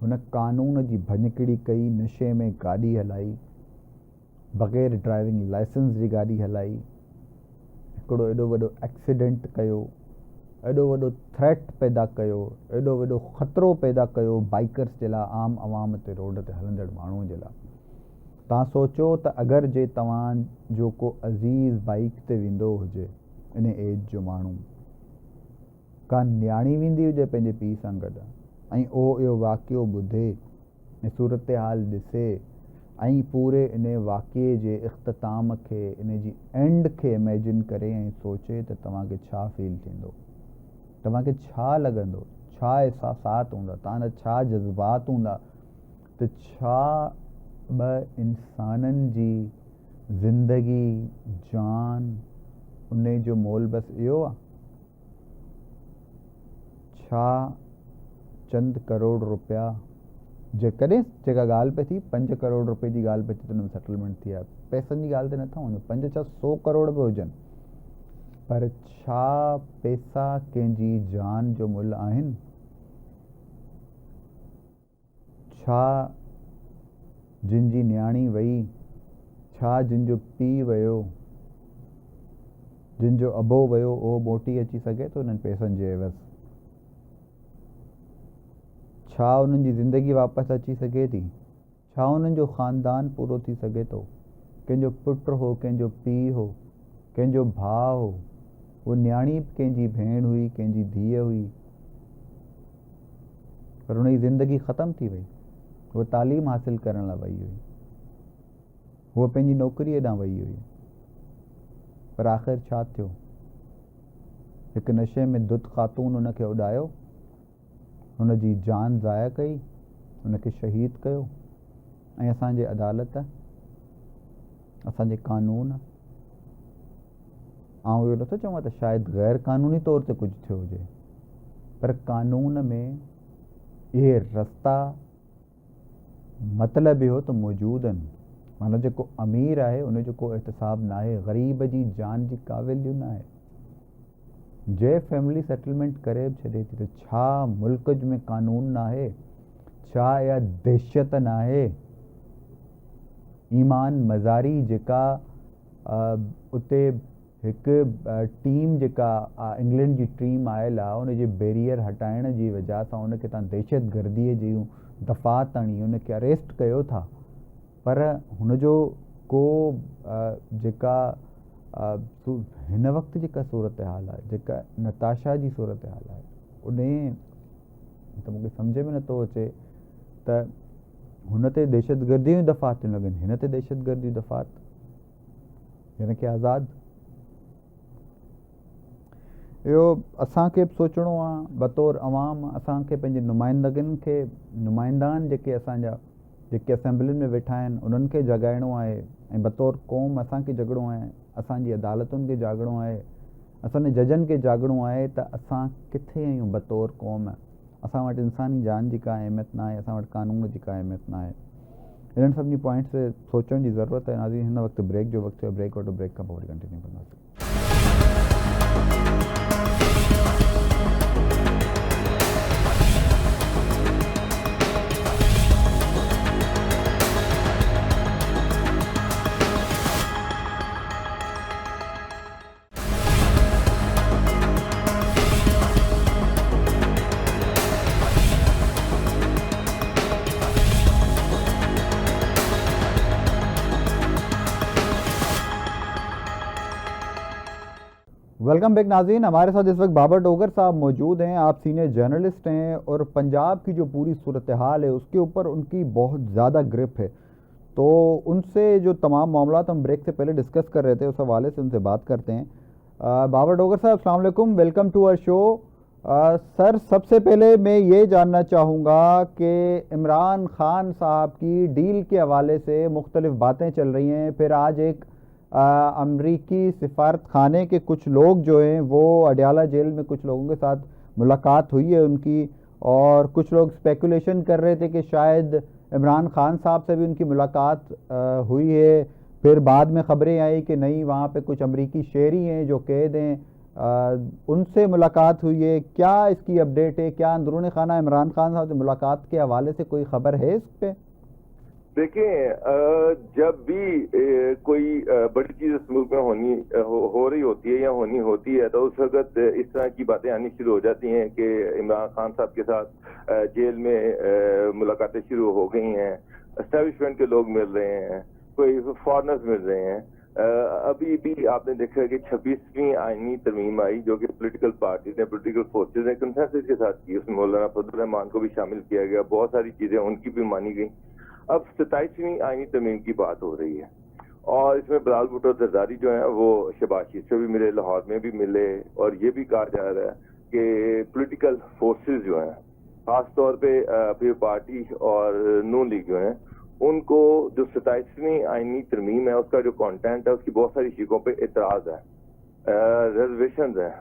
हुन कानून जी भञकिड़ी कई, नशे में गाॾी हलाई, बग़ैर ड्राइविंग लाइसेंस जी गाॾी हलाई, हिकिड़ो एॾो वॾो एक्सीडेंट कयो, एॾो वॾो थ्रेट पैदा कयो, एॾो वॾो ख़तरो पैदा कयो बाइकर्स जे लाइ, आम आवाम ते रोड ते हलंदड़ माण्हुनि जे लाइ। तव्हां सोचो त अगरि जे तव्हांजो को अज़ीज़ बाइक ते वेंदो हुजे, इन एज जो माण्हू, का न्याणी वेंदी हुजे पंहिंजे पीउ सां गॾु, ऐं उहो इहो वाक़ियो ॿुधे ऐं सूरत हाल ॾिसे ऐं पूरे इन वाक़िए जे इख़्तिताम खे, इन जी एंड खे इमेजिन करे ऐं सोचे त तव्हांखे छा फील थींदो, तव्हांखे छा लॻंदो, छा एहसासात हूंदा, तव्हांजा छा जज़्बात हूंदा, त छा ॿ इंसाननि जी ज़िंदगी, जान, उन जो मोल बसि इहो आहे? छा चंद करोड़ रुपया, जेकॾहिं जेका ॻाल्हि पई थी 5 करोड़ रुपए जी ॻाल्हि पई थी त हुन में सेटलमेंट थी आहे, पैसनि जी ॻाल्हि ते नथा वञो, 5 छा 100 करोड़ बि हुजनि, पर छा पैसा कंहिंजी जान जो मुल्ह आहिनि? छा जिन जी न्याणी वई, छा जिन जो पीउ वियो, जिन जो अबो वियो, उहो मोटी अची सघे थो उन्हनि पैसनि जे एवज़? छा उन्हनि जी ज़िंदगी वापसि अची सघे थी? छा उन्हनि जो ख़ानदान पूरो थी सघे थो? कंहिंजो पुटु हो, कंहिंजो पीउ हो, कंहिंजो भाउ हो, उहो न्याणी कंहिंजी भेण हुई, कंहिंजी धीअ हुई, पर उनजी ज़िंदगी ख़तमु थी वई। उहा तालीम हासिल करण लाइ वई हुई, उहा पंहिंजी नौकरीअ ॾांहुं वई हुई, पर आख़िर छा थियो? एक नशे में दुत ख़ातून उनखे उॾायो, हुन जी जान ज़ाया कई, उनखे शहीद कयो। ऐं असांजे अदालत, असांजे कानून, आउं इहो नथो चवां त शायदि गैर क़ानूनी तौर ते कुझु थियो हुजे, पर कानून में इहे रस्ता मतिलबु इहो त मौजूदु आहिनि। माना जेको अमीर आहे उनजो को एहतिसाब न आहे, ग़रीब जी जान जी का वैल्यू न आहे। जे फैमिली सेटलमेंट करे बि छॾे थी त छा मुल्क में कानून न आहे? छा इहा दहशत न आहे? ईमान मज़ारी जेका उते हिकु टीम जेका इंग्लैंड जी टीम आयल आहे, उनजे बैरियर हटाइण जी वजह सां उनखे तव्हां दहशत गर्दीअ जूं दफ़ात आणी, उनखे अरेस्ट कयो था, पर हुनजो को जेका हिन वक़्तु जेका सूरत हाल आहे, जेका नताशा जी सूरत हाल आहे, उन त मूंखे सम्झ में नथो अचे त हुन ते दहशतगर्दी जूं दफ़ात थियूं लॻनि, हिन ते दहशतगर्दी दफ़ात, हिन खे आज़ादु। इहो असांखे बि सोचणो आहे बतौर अवाम। असांखे पंहिंजे नुमाइंदगनि खे, नुमाइंदान जेके असांजा जेके असेंबलियुनि में वेठा आहिनि, उन्हनि खे जॻाइणो आहे, ऐं बतौर क़ौम असांखे जॻणो आहे, असांजी अदालतुनि खे जाॻणो आहे, असांजे जजनि खे जाॻणो आहे त असां किथे आहियूं बतौर क़ौम। असां वटि इंसानी जान जी का अहमियत न आहे, असां वटि कानून जी का अहमियत न आहे। इन्हनि सभिनी पॉइंट्स ते सोचण जी ज़रूरत आहे। नाज़रीन, हिन वक़्तु ब्रेक जो वक़्तु आहे, ब्रेक वठो, ब्रेक खां पोइ वरी कंटिन्यू कंदासीं। वेलकम बैक नाज़रीन। हमारे साथ इस वक्त बाबर डोगर साहब मौजूद हैं। आप सीनियर जर्नलिस्ट हैं और पंजाब की जो पूरी सूरत हाल है उसके ऊपर उनकी बहुत ज़्यादा ग्रिप है, तो उनसे जो तमाम मामला हम ब्रेक से पहले डिस्कस कर रहे थे उस हवाले से उनसे बात करते हैं। बाबर डोगर साहब, अस्सलाम वालेकुम, welcome to our show. Sir, सबसे पहले मैं ये जानना चाहूँगा कि इमरान खान साहब की डील के हवाले से मुख्तलिफ बातें चल रही हैं, फिर आज एक अमरीकी सिफारत खाने के कुछ लोग जो हैं वो अडयाला जेल में कुछ लोगों के साथ मुलाकात हुई है उनकी, और कुछ लोग स्पेकुलेशन कर रहे थे कि शायद इमरान खान साहब से भी उनकी मुलाकात हुई है। फिर बाद में खबरें आई कि नहीं, वहाँ पे कुछ अमरीकी शहरी हैं जो कैद हैं, उनसे मुलाकात हुई है। क्या इसकी अपडेट है? क्या अंदरूनी खाना इमरान खान साहब से मुलाकात के हवाले से कोई खबर है इस पर? देखिए, जब भी कोई बड़ी चीज इस मुल्क में हो रही होती है या होनी होती है, तो उस वक्त इस तरह की बातें आनी शुरू हो जाती हैं कि इमरान खान साहब के साथ जेल में मुलाकातें शुरू हो गई हैं, एस्टैब्लिशमेंट के लोग मिल रहे हैं, कोई फॉरेनर्स मिल रहे हैं। अभी भी आपने देखा कि 26वीं आईनी तरमीम आई जो कि पॉलिटिकल पार्टीज ने, पॉलिटिकल फोर्सेज ने कंसेंसस के साथ की, उसमें मौलाना फजल रहमान को भी शामिल किया गया, बहुत सारी चीजें उनकी भी मानी गई। अब 27वीं आईनी तरमीम की बात हो रही है और इसमें बिलावल भुट्टो जरदारी जो है वो शहबाज शरीफ से भी मिले, लाहौर में भी मिले, और ये भी कहा जा रहा है कि पॉलिटिकल फोर्सेस जो हैं, खासतौर पे पीपल्स पार्टी और नून लीग जो हैं, उनको जो 27वीं आईनी तरमीम है उसका जो कंटेंट है उसकी बहुत सारी चीजों पे एतराज है, रिजर्वेशन है,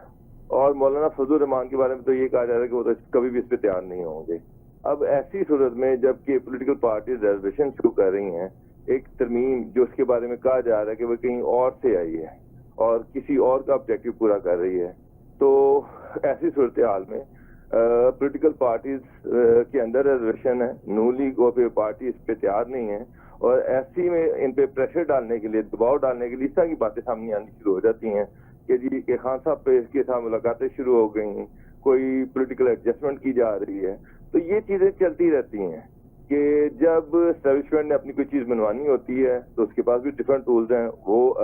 और मौलाना फजल रहमान के बारे में तो ये कहा जा रहा है कि वो तो कभी भी इस पर तैयार नहीं होंगे। अब ऐसी सूरत में जबकि पॉलिटिकल पार्टी रिजर्वेशन शुरू कर रही हैं, एक तरमीम जो उसके बारे में कहा जा रहा है कि वो कहीं और से आई है और किसी और का ऑब्जेक्टिव पूरा कर रही है, तो ऐसी सूरत हाल में पॉलिटिकल पार्टीज के अंदर रिजर्वेशन है, नून लीग और पीपल्स पार्टी इस पे तैयार नहीं है, और ऐसी में इन पे प्रेशर डालने के लिए, दबाव डालने के लिए इस तरह की बातें सामने आनी शुरू हो जाती हैं कि जी के खान साहब पे इसके साथ मुलाकातें शुरू हो गई, कोई पॉलिटिकल एडजस्टमेंट की जा रही है। तो ये चीजें चलती रहती हैं कि जब एस्टैब्लिशमेंट ने अपनी कोई चीज बनवानी होती है तो उसके पास भी डिफरेंट टूल्स हैं, वो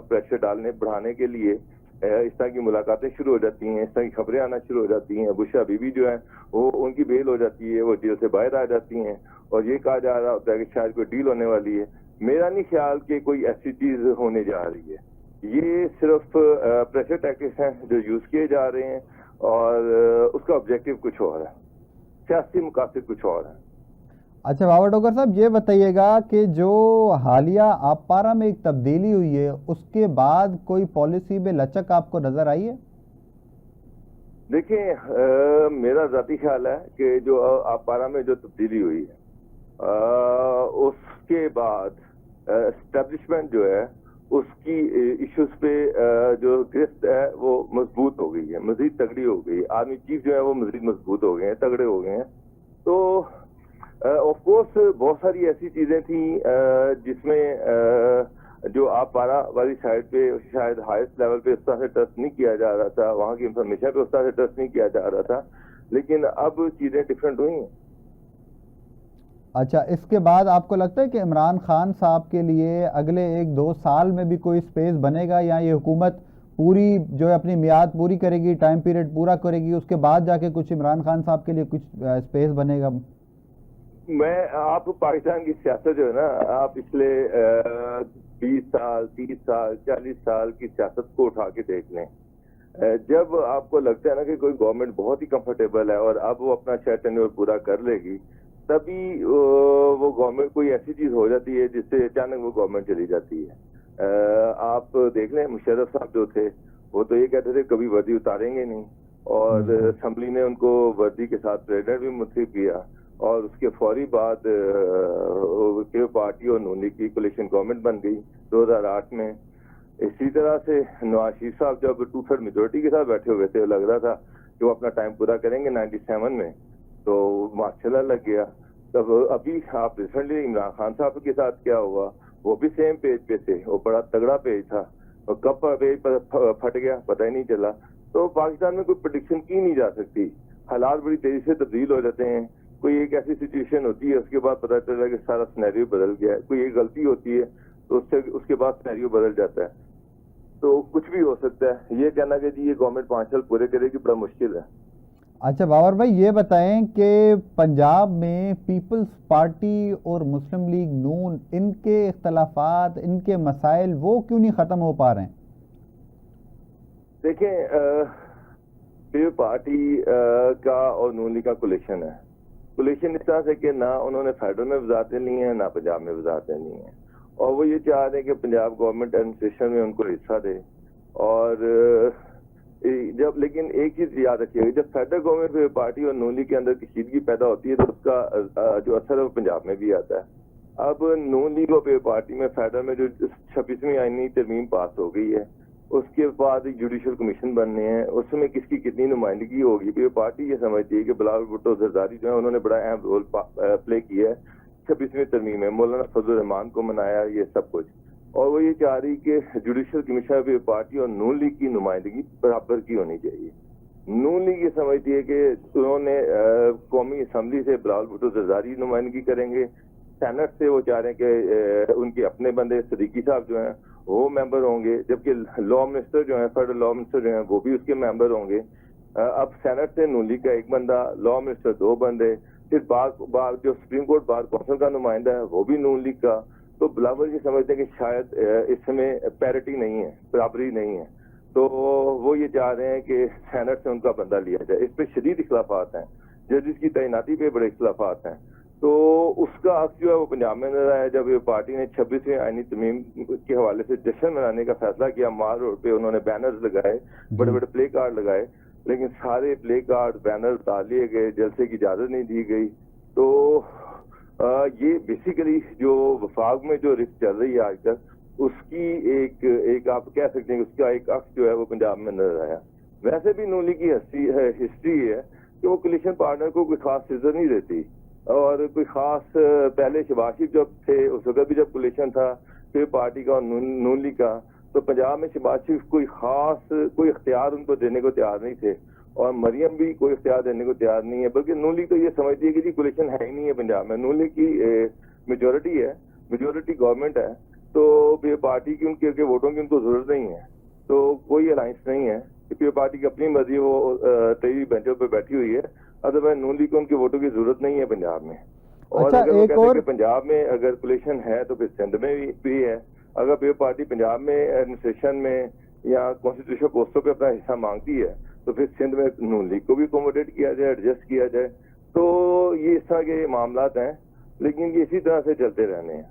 प्रेशर डालने बढ़ाने के लिए इस तरह की मुलाकातें शुरू हो जाती हैं, इस तरह की खबरें आना शुरू हो जाती हैं। बुशरा बीबी जो है वो उनकी बेल हो जाती है, वो जेल से बाहर आ जाती हैं, और ये कहा जा रहा होता है कि शायद कोई डील होने वाली है। मेरा नहीं ख्याल कि कोई ऐसी चीज होने जा रही है। ये सिर्फ प्रेशर टैक्टिक्स हैं जो यूज किए जा रहे हैं और उसका ऑब्जेक्टिव कुछ और है, सियासी मकासद कुछ और है। अच्छा बाबर डोगर साहब, ये बताइएगा कि जो हालिया आप पारा में एक तब्दीली हुई है उसके बाद कोई पॉलिसी में लचक आपको नजर आई है? देखिए, मेरा जाती ख्याल है कि जो आप पारा में जो तब्दीली हुई है उसके बाद एस्टेब्लिशमेंट जो है उसकी इश्यूज पे जो गिरफ्त है वो मजबूत हो गई है, मजीद तगड़ी हो गई। आर्मी चीफ जो है वो मजीद मजबूत हो गए हैं, तगड़े हो गए हैं। तो ऑफ कोर्स बहुत सारी ऐसी चीजें थी जिसमें जो आप पारा वाली साइड पे शायद हाईएस्ट लेवल पे उस तरह से ट्रस्ट नहीं किया जा रहा था, वहां की इंफॉर्मेशन पे उस तरह से ट्रस्ट नहीं किया जा रहा था, लेकिन अब चीजें डिफरेंट हुई हैं। अच्छा, इसके बाद आपको लगता है कि इमरान खान साहब के लिए अगले 1-2 साल में भी कोई स्पेस बनेगा, या ये हुकूमत पूरी जो है अपनी मियाद पूरी करेगी, टाइम पीरियड पूरा करेगी, उसके बाद जाके कुछ इमरान खान साहब के लिए कुछ स्पेस बनेगा? आप पाकिस्तान की सियासत जो है ना, आप पिछले 20 साल 30 साल 40 साल की सियासत को उठा के देख लें। जब आपको लगता है ना कि कोई गवर्नमेंट बहुत ही कंफर्टेबल है और अब वो अपना शायद टेन्योर पूरा कर लेगी, तभी वो गवर्नमेंट कोई ऐसी चीज हो जाती है जिससे अचानक वो गवर्नमेंट चली जाती है। आप देख लें, मुशर्रफ साहब जो थे वो तो ये कहते थे कभी वर्दी उतारेंगे नहीं, और असम्बली ने उनको वर्दी के साथ प्रेसिडेंट भी मुंतखब किया, और उसके फौरी बाद पार्टी और नून लीग की कोलिशन गवर्नमेंट बन गई 2008 में। इसी तरह से नवाज शरीफ साहब जब 2/3 मेजोरिटी के साथ बैठे हुए थे, लग रहा था कि वो अपना टाइम पूरा करेंगे 97 में, तो माशाल्लाह लग गया। तब अभी आप रिसेंटली इमरान खान साहब के साथ क्या हुआ, वो भी सेम पेज पे थे, वो बड़ा तगड़ा पेज था, और कब पेज पर फट गया पता ही नहीं चला। तो पाकिस्तान में कोई प्रेडिक्शन की नहीं जा सकती, हालात बड़ी तेजी से तब्दील हो जाते हैं। कोई एक ऐसी सिचुएशन होती है उसके बाद पता चला कि सारा सिनेरियो बदल गया है, कोई एक गलती होती है तो उसके बाद सिनेरियो बदल जाता है, तो कुछ भी हो सकता है। ये कहना कि जी ये गवर्नमेंट 5 साल पूरे करेगी बड़ा मुश्किल है। अच्छा बाबर भाई, ये बताएं कि पंजाब में पीपल्स पार्टी और मुस्लिम लीग नून, इनके इख्तलाफात, इनके मसाइल वो क्यों नहीं खत्म हो पा रहे हैं? देखें, पीपल्स पार्टी का और नून लीग का कोलिशन है। कोलिशन इस तरह से कि ना उन्होंने फेडरल में वजारतें ली हैं, ना पंजाब में वजारतें ली हैं, और वो ये चाह रहे हैं कि पंजाब गवर्नमेंट एडमिनिस्ट्रेशन में उनको हिस्सा दे। और जब, लेकिन एक चीज याद रखिएगा, जब फेडरल गवर्नमेंट पार्टी और नून लीग के अंदर कशीदगी पैदा होती है तो उसका जो असर है वो पंजाब में भी आता है। अब नून लीग और पार्टी में फेडरल में जो 26वीं आईनी तरमीम पास हो गई है, उसके बाद जुडिशल कमीशन बनने हैं, उसमें किसकी कितनी नुमाइंदगी होगी। तो ये पार्टी ये समझती है कि बिलावल भुट्टो जरदारी जो है उन्होंने बड़ा अहम रोल प्ले किया है 26वीं तरमीम में, मौलाना फजल रहमान को मनाया, ये सब कुछ। और वो ये चाह रही कि जुडिशल कमीशन में पार्टी और नून लीग की नुमाइंदगी बराबर की होनी चाहिए। नून लीग ये समझती है कि उन्होंने कौमी असम्बली से बिलावल भुट्टो जरदारी नुमाइंदगी करेंगे, सेनेट से वो चाह रहे हैं कि उनके अपने बंदे सदीकी साहब जो हैं वो मेंबर होंगे, जबकि लॉ मिनिस्टर जो है, फेडरल लॉ मिनिस्टर जो है वो भी उसके मेंबर होंगे। अब सेनेट से नून लीग का एक बंदा, लॉ मिनिस्टर 2 बंदे, फिर बार जो सुप्रीम कोर्ट बार काउंसिल का नुमाइंदा है वो भी नून लीग का। तो बिलावल जी समझते हैं कि शायद इस समय पैरिटी नहीं है, बराबरी नहीं है, तो वो ये चाह रहे हैं कि सेनेट से उनका बंदा लिया जाए। इस पर शदीद इख्लाफात हैं, जजिस की तैनाती पे बड़े इख्लाफात हैं। तो उसका अक्स जो है वो पंजाब में नजर आया जब ये पार्टी ने 26वीं आईनी तरमीम के हवाले से जश्न मनाने का फैसला किया। माल रोड पे उन्होंने बैनर्स लगाए, बड़े बड़े प्ले कार्ड लगाए, लेकिन सारे प्ले कार्ड बैनर उतार लिए गए, जलसे की इजाजत नहीं दी गई। तो ये बेसिकली जो वफाक में जो रिस्क चल रही है आज तक, उसकी एक आप कह सकते हैं उसका एक अक्स जो है वो पंजाब में नजर आया। वैसे भी नून लीग की हिस्ट्री है कि वो कोलिशन पार्टनर को कोई खास इज्जत नहीं देती, और कोई खास, पहले शहबाज शरीफ जब थे उस वक्त भी जब कोलिशन था फिर पार्टी का और नून लीग का, तो पंजाब में शहबाज शरीफ कोई खास कोई इख्तियार उनको देने को तैयार नहीं थे, और मरियम भी कोई इख्तियार देने को तैयार नहीं है। बल्कि नून लीग तो ये समझती है कि जी कोलिशन है ही नहीं है पंजाब में, नून लीग की मेजोरिटी है, मेजोरिटी गवर्नमेंट है, तो ये पार्टी की उनके वोटों की उनको जरूरत नहीं है, तो कोई अलायंस नहीं है, क्योंकि पार्टी की अपनी मर्जी वो 23 बेंचों पर बैठी हुई है। अदरवाइज नून लीग को उनके वोटों की जरूरत नहीं है पंजाब में। और अच्छा, अगर वो एक कहते हैं और कि पंजाब में अगर कोलिशन है तो फिर सिंध में भी है, अगर पीपल पार्टी पंजाब में एडमिनिस्ट्रेशन में या कॉन्स्टिट्यूशन पोस्टों पे अपना हिस्सा मांगती है तो फिर सिंध में नून लीग को भी अकोमोडेट किया जाए, एडजस्ट किया जाए। तो ये इस तरह के मामलात हैं, लेकिन ये इसी तरह से चलते रहने हैं।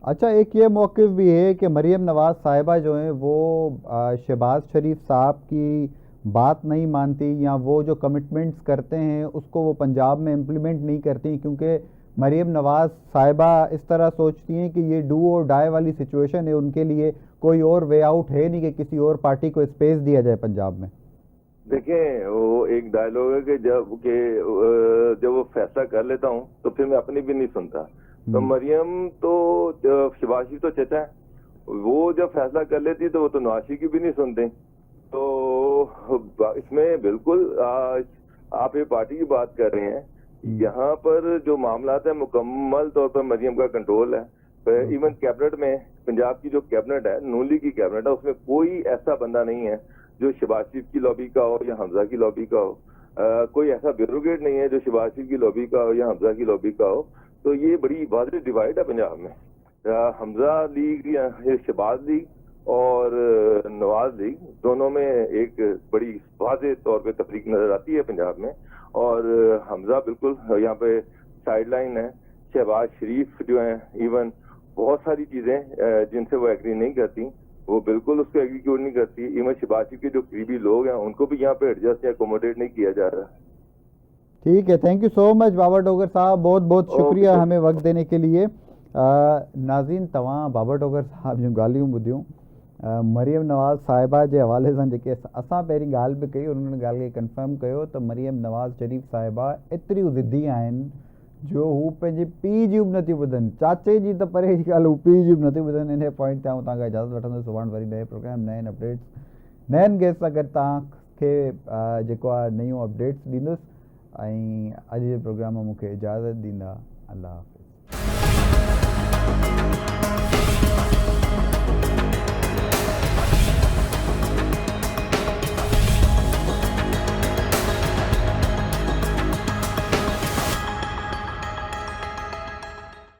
अच्छा, एक ये मौक़िफ़ भी है कि मरीम नवाज़ साहिबा जो हैं वो शहबाज शरीफ साहब की बात नहीं मानती, या वो जो कमिटमेंट्स करते हैं उसको वो पंजाब में इम्प्लीमेंट नहीं करती, क्योंकि मरीम नवाज़ साहिबा इस तरह सोचती हैं कि ये डू और डाई वाली सिचुएशन है उनके लिए, कोई और वे आउट है नहीं कि किसी और पार्टी को स्पेस दिया जाए पंजाब में। देखें, वो एक डायलॉग है कि जब वो फैसला कर लेता हूँ तो फिर मैं अपनी भी नहीं सुनता। तो मरियम तो शहबाज शरीफ तो चचा है, वो जब फैसला कर लेती तो वो तो नवाज शरीफ की भी नहीं सुनते। तो इसमें बिल्कुल आप ये पार्टी की बात कर रहे हैं, यहाँ पर जो मामला है मुकम्मल तौर पर मरियम का कंट्रोल है। इवन कैबिनेट में, पंजाब की जो कैबिनेट है, नून लीग की कैबिनेट है, उसमें कोई ऐसा बंदा नहीं है जो शहबाज शरीफ की लॉबी का हो या हमजा की लॉबी का हो। कोई ऐसा ब्यूरोक्रेट नहीं है जो शहबाज शरीफ की लॉबी का हो या हमजा की लॉबी का हो। तो ये बड़ी वाज़ेह डिवाइड है पंजाब में। हमजा लीग या शहबाज लीग और नवाज लीग दोनों में एक बड़ी वाज़ेह तौर पे तफरीक नजर आती है पंजाब में। और हमजा बिल्कुल यहाँ पे साइडलाइन है। शहबाज शरीफ जो है, इवन बहुत सारी चीजें जिनसे वो एग्री नहीं करती, वो बिल्कुल उसको एग्जीक्यूट नहीं करती। इवन शहबाज शरीफ के जो करीबी लोग हैं उनको भी यहाँ पे एडजस्ट या अकोमोडेट नहीं किया जा रहा। ठीक है, थैंक यू सो मच बाबर डोगर साहब, बहुत बहुत शुक्रिया हमें वक्त देने के लिए। नाज़रीन, तव्हां बाबर डोगर साहब जूं ॻाल्हियूं ॿुधियूं मरियम नवाज़ साहिबा जे हवाले सां, जेके असां पहिरीं ॻाल्हि बि कई, उन्हनि ॻाल्हि खे कंफर्म कयो त मरियम नवाज़ शरीफ साहिबा एतिरियूं ज़िद्दी आहिनि जो हू पंहिंजे पीउ जी बि नथी ॿुधनि, चाचे जी त परे जी ॻाल्हि, हू पीउ जी बि नथी ॿुधनि। इन पॉइंट ते आऊं तव्हांखां इजाज़त वठंदुसि। सुभाणे वरी नए प्रोग्राम, नए अपडेट्स, नयनि गेस्ट सां गॾु तव्हांखे जेको आहे नयूं अपडेट्स ॾींदुसि। ऐं अॼु जे प्रोग्राम में मूंखे इजाज़त ॾींदा। अल्लाह हाफ़िज़।